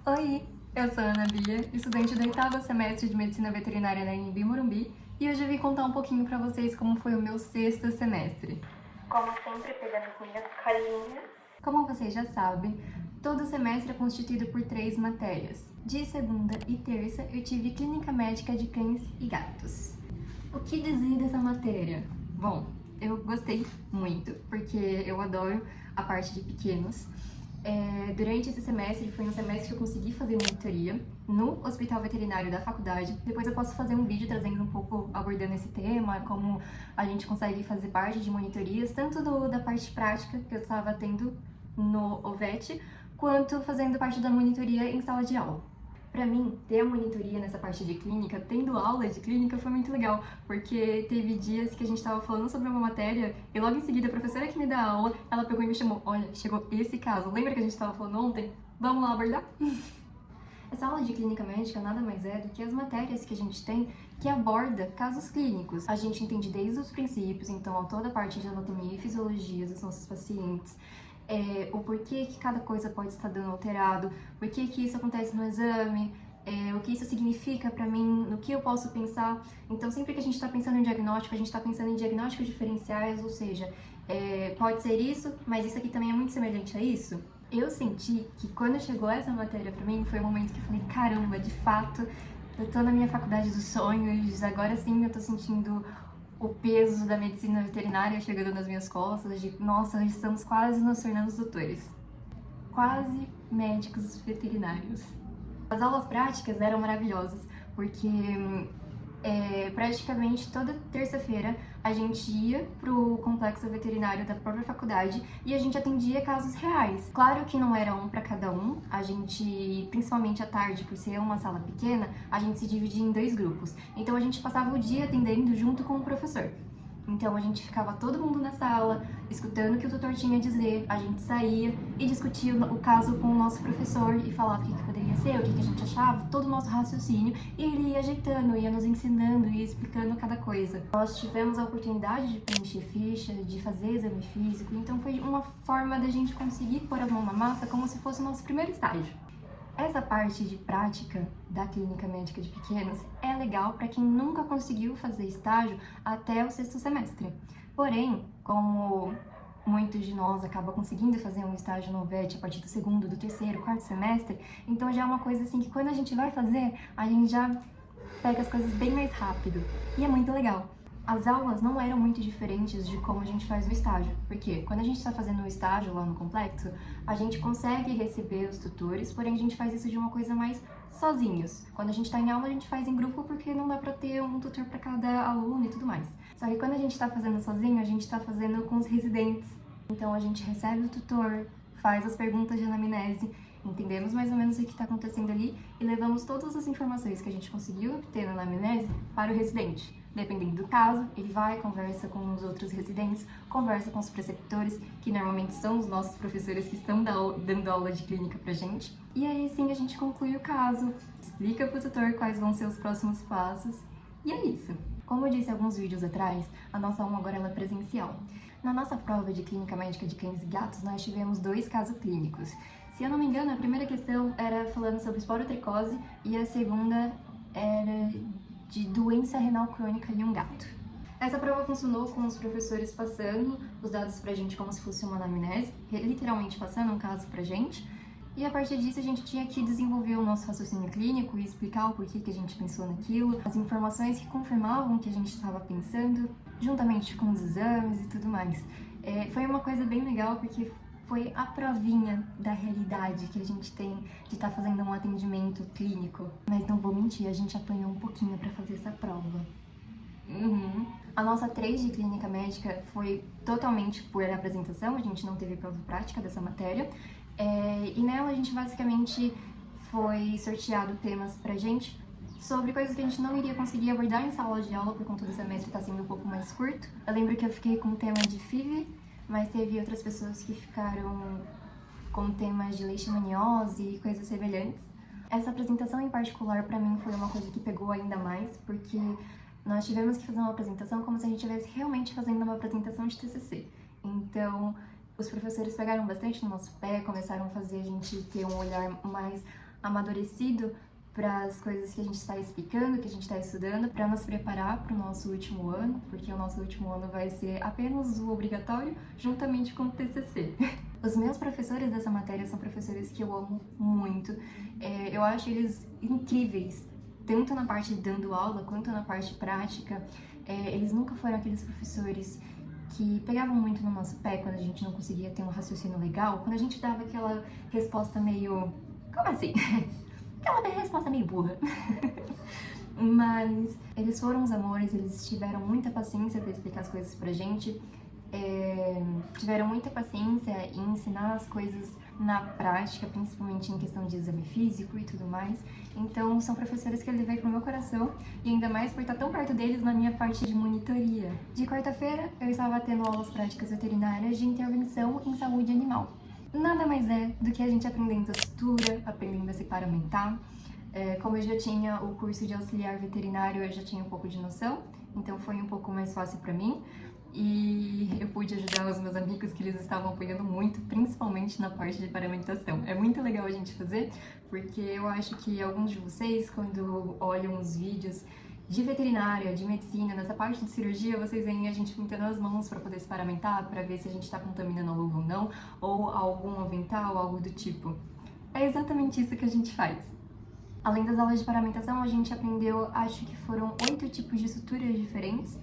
Oi, eu sou a Ana Bia, estudante do 8º semestre de Medicina Veterinária na Anhembi Morumbi, e hoje eu vim contar um pouquinho pra vocês como foi o meu 6º semestre. Como sempre, pegando as minhas colinhas. Como vocês já sabem, todo semestre é constituído por 3 matérias. De segunda e terça eu tive Clínica Médica de Cães e Gatos. O que dizer dessa matéria? Bom, eu gostei muito, porque eu adoro a parte de pequenos. Durante esse semestre, foi um semestre que eu consegui fazer monitoria no hospital veterinário da faculdade. Depois eu posso fazer um vídeo trazendo um pouco, abordando esse tema, como a gente consegue fazer parte de monitorias, tanto da parte prática que eu estava tendo no OVET, quanto fazendo parte da monitoria em sala de aula. Pra mim, ter a monitoria nessa parte de clínica, tendo aula de clínica, foi muito legal, porque teve dias que a gente tava falando sobre uma matéria e logo em seguida a professora que me dá aula, ela pegou e me chamou: olha, chegou esse caso, lembra que a gente tava falando ontem? Vamos lá abordar? Essa aula de clínica médica nada mais é do que as matérias que a gente tem que aborda casos clínicos. A gente entende desde os princípios, então toda a parte de anatomia e fisiologia dos nossos pacientes, o porquê que cada coisa pode estar dando alterado, por que isso acontece no exame, o que isso significa para mim, no que eu posso pensar. Então, sempre que a gente está pensando em diagnóstico, a gente está pensando em diagnósticos diferenciais, ou seja, pode ser isso, mas isso aqui também é muito semelhante a isso. Eu senti que quando chegou essa matéria para mim, foi um momento que eu falei: caramba, de fato, eu tô na minha faculdade dos sonhos, agora sim eu tô sentindo o peso da medicina veterinária chegando nas minhas costas, de nossa, estamos quase nos tornando doutores. Quase médicos veterinários. As aulas práticas eram maravilhosas, porque praticamente toda terça-feira a gente ia pro complexo veterinário da própria faculdade e a gente atendia casos reais. Claro que não era um para cada um, a gente, principalmente à tarde, por ser uma sala pequena, a gente se dividia em 2 grupos. Então a gente passava o dia atendendo junto com o professor. Então a gente ficava todo mundo na sala, escutando o que o tutor tinha a dizer, a gente saía e discutia o caso com o nosso professor e falava o que poderia ser, o que a gente achava, todo o nosso raciocínio, e ele ia ajeitando, ia nos ensinando, ia explicando cada coisa. Nós tivemos a oportunidade de preencher ficha, de fazer exame físico, então foi uma forma da gente conseguir pôr a mão na massa como se fosse o nosso primeiro estágio. Essa parte de prática da clínica médica de pequenos é legal para quem nunca conseguiu fazer estágio até o 6º semestre. Porém, como muitos de nós acabam conseguindo fazer um estágio no VET a partir do 2º, do 3º, 4º semestre, então já é uma coisa assim que quando a gente vai fazer, a gente já pega as coisas bem mais rápido. E é muito legal. As aulas não eram muito diferentes de como a gente faz o estágio, porque quando a gente está fazendo o estágio lá no complexo, a gente consegue receber os tutores, porém a gente faz isso de uma coisa mais sozinhos. Quando a gente está em aula, a gente faz em grupo porque não dá para ter um tutor para cada aluno e tudo mais. Só que quando a gente está fazendo sozinho, a gente está fazendo com os residentes. Então a gente recebe o tutor, faz as perguntas de anamnese, entendemos mais ou menos o que está acontecendo ali e levamos todas as informações que a gente conseguiu obter na anamnese para o residente. Dependendo do caso, ele vai, conversa com os outros residentes, conversa com os preceptores, que normalmente são os nossos professores que estão dando aula de clínica pra gente. E aí sim a gente conclui o caso, explica pro tutor quais vão ser os próximos passos, e é isso. Como eu disse alguns vídeos atrás, a nossa aula agora ela é presencial. Na nossa prova de clínica médica de cães e gatos, nós tivemos 2 casos clínicos. Se eu não me engano, a primeira questão era falando sobre esporotricose e a segunda era de doença renal crônica em um gato. Essa prova funcionou com os professores passando os dados pra gente como se fosse uma anamnese, literalmente passando um caso pra gente, e a partir disso a gente tinha que desenvolver o nosso raciocínio clínico e explicar o porquê que a gente pensou naquilo, as informações que confirmavam o que a gente estava pensando, juntamente com os exames e tudo mais. Foi uma coisa bem legal porque foi a provinha da realidade que a gente tem de estar fazendo um atendimento clínico. Mas não vou mentir, a gente apanhou um pouquinho para fazer essa prova. A nossa 3 de clínica médica foi totalmente por apresentação, a gente não teve prova prática dessa matéria. E nela a gente basicamente foi sorteado temas pra gente sobre coisas que a gente não iria conseguir abordar em sala de aula por conta do semestre estar sendo um pouco mais curto. Eu lembro que eu fiquei com o tema de FIV, mas teve outras pessoas que ficaram com temas de leishmaniose e coisas semelhantes. Essa apresentação em particular, pra mim, foi uma coisa que pegou ainda mais, porque nós tivemos que fazer uma apresentação como se a gente estivesse realmente fazendo uma apresentação de TCC. Então, os professores pegaram bastante no nosso pé, começaram a fazer a gente ter um olhar mais amadurecido para as coisas que a gente está explicando, que a gente está estudando, para nos preparar para o nosso último ano, porque o nosso último ano vai ser apenas o obrigatório, juntamente com o TCC. Os meus professores dessa matéria são professores que eu amo muito. Eu acho eles incríveis, tanto na parte de dando aula, quanto na parte prática. Eles nunca foram aqueles professores que pegavam muito no nosso pé quando a gente não conseguia ter um raciocínio legal, quando a gente dava aquela resposta meio... Como assim? Aquela resposta meio burra. Mas eles foram os amores, eles tiveram muita paciência para explicar as coisas pra gente, tiveram muita paciência em ensinar as coisas na prática, principalmente em questão de exame físico e tudo mais. Então são professores que eu levei pro meu coração, e ainda mais por estar tão perto deles na minha parte de monitoria. De quarta-feira eu estava tendo aulas práticas veterinárias de intervenção em saúde animal. Nada mais é do que a gente aprendendo a sutura, aprendendo a se paramentar. Como eu já tinha o curso de auxiliar veterinário, eu já tinha um pouco de noção, então foi um pouco mais fácil para mim. E eu pude ajudar os meus amigos que eles estavam apoiando muito, principalmente na parte de paramentação. É muito legal a gente fazer, porque eu acho que alguns de vocês, quando olham os vídeos de veterinária, de medicina, nessa parte de cirurgia, vocês veem a gente pintando as mãos para poder se paramentar, para ver se a gente está contaminando a luva ou não, ou algum avental, algo do tipo. É exatamente isso que a gente faz. Além das aulas de paramentação, a gente aprendeu, acho que foram 8 tipos de suturas diferentes.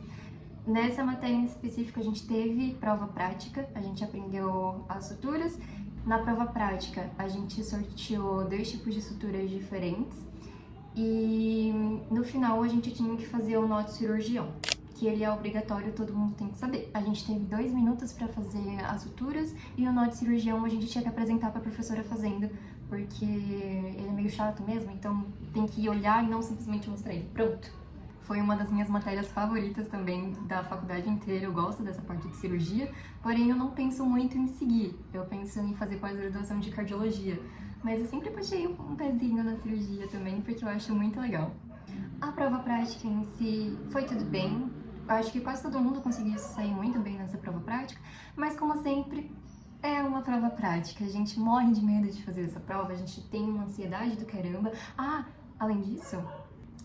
Nessa matéria em específico, a gente teve prova prática, a gente aprendeu as suturas. Na prova prática, a gente sorteou 2 tipos de suturas diferentes. E no final, a gente tinha que fazer o nó de cirurgião, que ele é obrigatório, todo mundo tem que saber. A gente teve 2 minutos para fazer as suturas, e o nó de cirurgião a gente tinha que apresentar para a professora fazendo, porque ele é meio chato mesmo, então tem que olhar e não simplesmente mostrar ele. Pronto! Foi uma das minhas matérias favoritas também da faculdade inteira, eu gosto dessa parte de cirurgia, porém eu não penso muito em seguir, eu penso em fazer pós-graduação de cardiologia, mas eu sempre puxei um pezinho na cirurgia também, porque eu acho muito legal. A prova prática em si foi tudo bem, eu acho que quase todo mundo conseguiu sair muito bem nessa prova prática, mas como sempre, é uma prova prática, a gente morre de medo de fazer essa prova, a gente tem uma ansiedade do caramba. Além disso,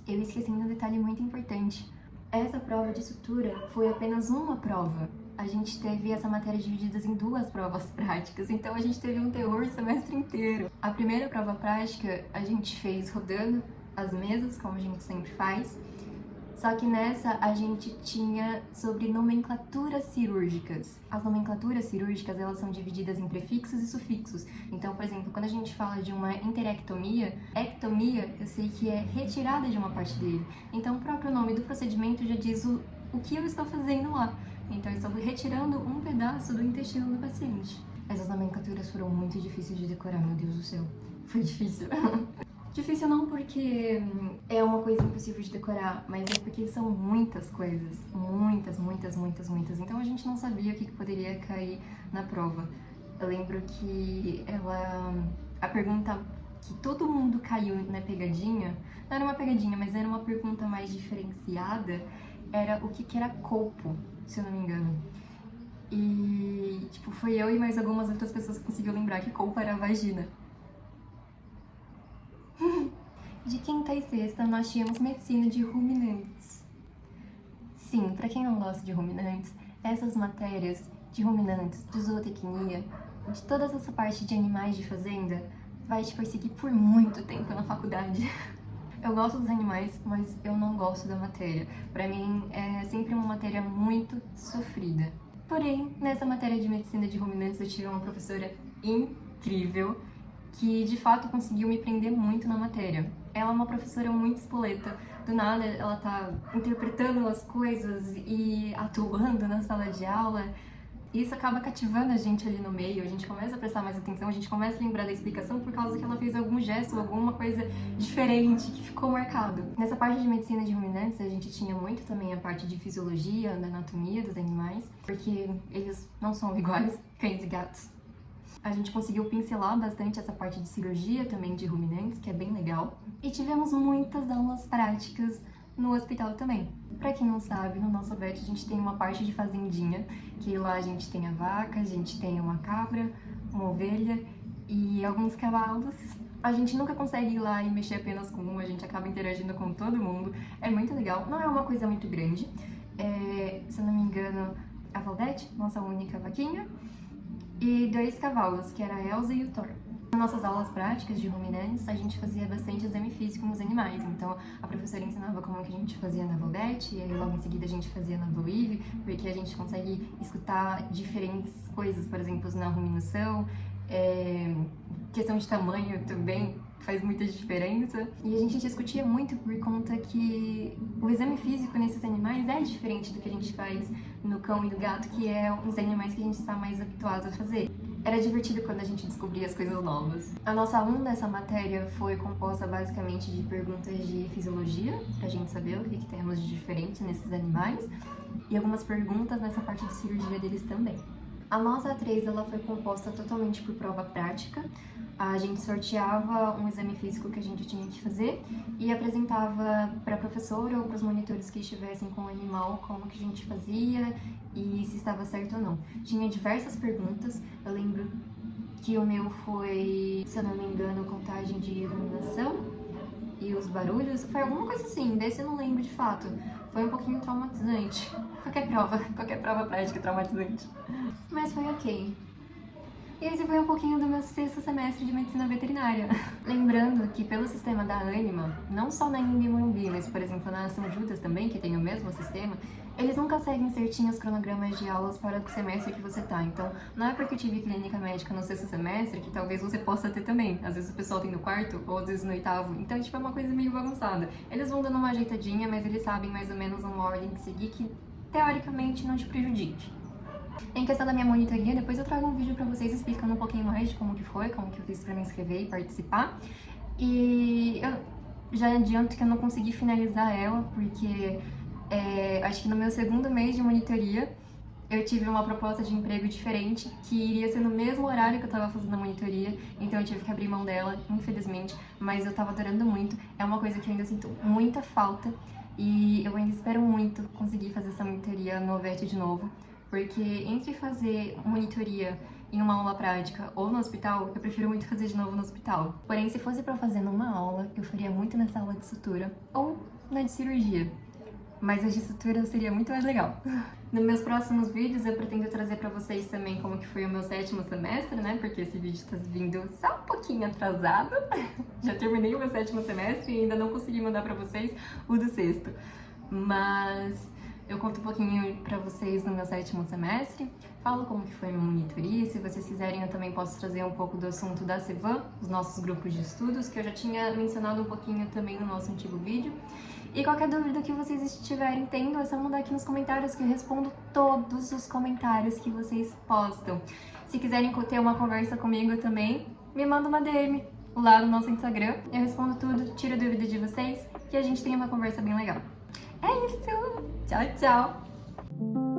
eu esqueci um detalhe muito importante. Essa prova de sutura foi apenas uma prova. A gente teve essa matéria dividida em 2 provas práticas, então a gente teve um terror o semestre inteiro. A primeira prova prática a gente fez rodando as mesas, como a gente sempre faz, só que nessa a gente tinha sobre nomenclaturas cirúrgicas. As nomenclaturas cirúrgicas, elas são divididas em prefixos e sufixos. Então, por exemplo, quando a gente fala de uma enterectomia, ectomia, eu sei que é retirada de uma parte dele. Então, o próprio nome do procedimento já diz o que eu estou fazendo lá. Então, eu estou retirando um pedaço do intestino do paciente. Essas nomenclaturas foram muito difíceis de decorar, meu Deus do céu. Foi difícil. Difícil não porque é uma coisa impossível de decorar, mas é porque são muitas coisas. Muitas. Então a gente não sabia o que poderia cair na prova. Eu lembro que a pergunta que todo mundo caiu na pegadinha, não era uma pegadinha, mas era uma pergunta mais diferenciada, era o que era colpo, se eu não me engano. E, foi eu e mais algumas outras pessoas que conseguiram lembrar que colpo era a vagina. De quinta e sexta, nós tínhamos medicina de ruminantes. Sim, para quem não gosta de ruminantes, essas matérias de ruminantes, de zootecnia, de toda essa parte de animais de fazenda, vai te perseguir por muito tempo na faculdade. Eu gosto dos animais, mas eu não gosto da matéria. Para mim, é sempre uma matéria muito sofrida. Porém, nessa matéria de medicina de ruminantes, eu tive uma professora incrível, que de fato conseguiu me prender muito na matéria. Ela é uma professora muito espoleta, do nada ela tá interpretando as coisas e atuando na sala de aula. Isso acaba cativando a gente ali no meio, a gente começa a prestar mais atenção, a gente começa a lembrar da explicação por causa que ela fez algum gesto, alguma coisa diferente que ficou marcado. Nessa parte de medicina de ruminantes, a gente tinha muito também a parte de fisiologia, da anatomia dos animais, porque eles não são iguais, cães e gatos. A gente conseguiu pincelar bastante essa parte de cirurgia também de ruminantes, que é bem legal. E tivemos muitas aulas práticas no hospital também. Pra quem não sabe, no nosso vet a gente tem uma parte de fazendinha, que lá a gente tem a vaca, a gente tem uma cabra, uma ovelha e alguns cavalos. A gente nunca consegue ir lá e mexer apenas com um, a gente acaba interagindo com todo mundo. É muito legal, não é uma coisa muito grande. Se eu não me engano, a Valdete, nossa única vaquinha, e 2 cavalos, que era a Elsa e o Thor. Nas nossas aulas práticas de ruminantes, a gente fazia bastante exame físico nos animais. Então, a professora ensinava como que a gente fazia na Valdete, e aí logo em seguida a gente fazia na Blue Eve, porque a gente consegue escutar diferentes coisas, por exemplo, na ruminação, questão de tamanho também faz muita diferença. E a gente discutia muito por conta que o exame físico nesses animais é diferente do que a gente faz no cão e no gato, que é os animais que a gente está mais habituado a fazer. Era divertido quando a gente descobria as coisas novas. A nossa 1 dessa matéria foi composta basicamente de perguntas de fisiologia, pra gente saber o que temos de diferente nesses animais, e algumas perguntas nessa parte de cirurgia deles também. A nossa 3 ela foi composta totalmente por prova prática. A gente sorteava um exame físico que a gente tinha que fazer e apresentava para a professora ou para os monitores que estivessem com o animal como que a gente fazia e se estava certo ou não. Tinha diversas perguntas, eu lembro que o meu foi, se eu não me engano, contagem de iluminação e os barulhos, foi alguma coisa assim, desse eu não lembro de fato. Foi um pouquinho traumatizante. Qualquer prova prática é traumatizante. Mas foi ok. E esse foi um pouquinho do meu 6º semestre de medicina veterinária. Lembrando que pelo sistema da Anima, não só na Anhembi Morumbi, mas por exemplo na São Judas também, que tem o mesmo sistema, eles nunca seguem certinho os cronogramas de aulas para o semestre que você tá. Então, não é porque eu tive clínica médica no 6º semestre que talvez você possa ter também. Às vezes o pessoal tem no 4º, ou às vezes no 8º. Então, tipo, é uma coisa meio bagunçada. Eles vão dando uma ajeitadinha, mas eles sabem mais ou menos uma ordem que seguir que, teoricamente, não te prejudique. Em questão da minha monitoria, depois eu trago um vídeo pra vocês explicando um pouquinho mais de como que foi, como que eu fiz pra me inscrever e participar. E eu já adianto que eu não consegui finalizar ela, porque acho que no meu 2º mês de monitoria, eu tive uma proposta de emprego diferente, que iria ser no mesmo horário que eu tava fazendo a monitoria, então eu tive que abrir mão dela, infelizmente, mas eu tava adorando muito. É uma coisa que eu ainda sinto muita falta, e eu ainda espero muito conseguir fazer essa monitoria no OVET de novo. Porque entre fazer monitoria em uma aula prática ou no hospital, eu prefiro muito fazer de novo no hospital. Porém, se fosse pra fazer numa aula, eu faria muito nessa aula de sutura ou na de cirurgia. Mas a de sutura seria muito mais legal. Nos meus próximos vídeos eu pretendo trazer pra vocês também como que foi o meu 7º semestre, né? Porque esse vídeo tá vindo só um pouquinho atrasado. Já terminei o meu 7º semestre e ainda não consegui mandar pra vocês o do 6º. Mas eu conto um pouquinho pra vocês no meu 7º semestre, falo como que foi a minha monitoria, se vocês quiserem eu também posso trazer um pouco do assunto da CEVAM, os nossos grupos de estudos, que eu já tinha mencionado um pouquinho também no nosso antigo vídeo. E qualquer dúvida que vocês estiverem tendo, é só mandar aqui nos comentários que eu respondo todos os comentários que vocês postam. Se quiserem ter uma conversa comigo também, me manda uma DM lá no nosso Instagram, eu respondo tudo, tiro a dúvida de vocês e a gente tem uma conversa bem legal. É isso! Tchau, tchau!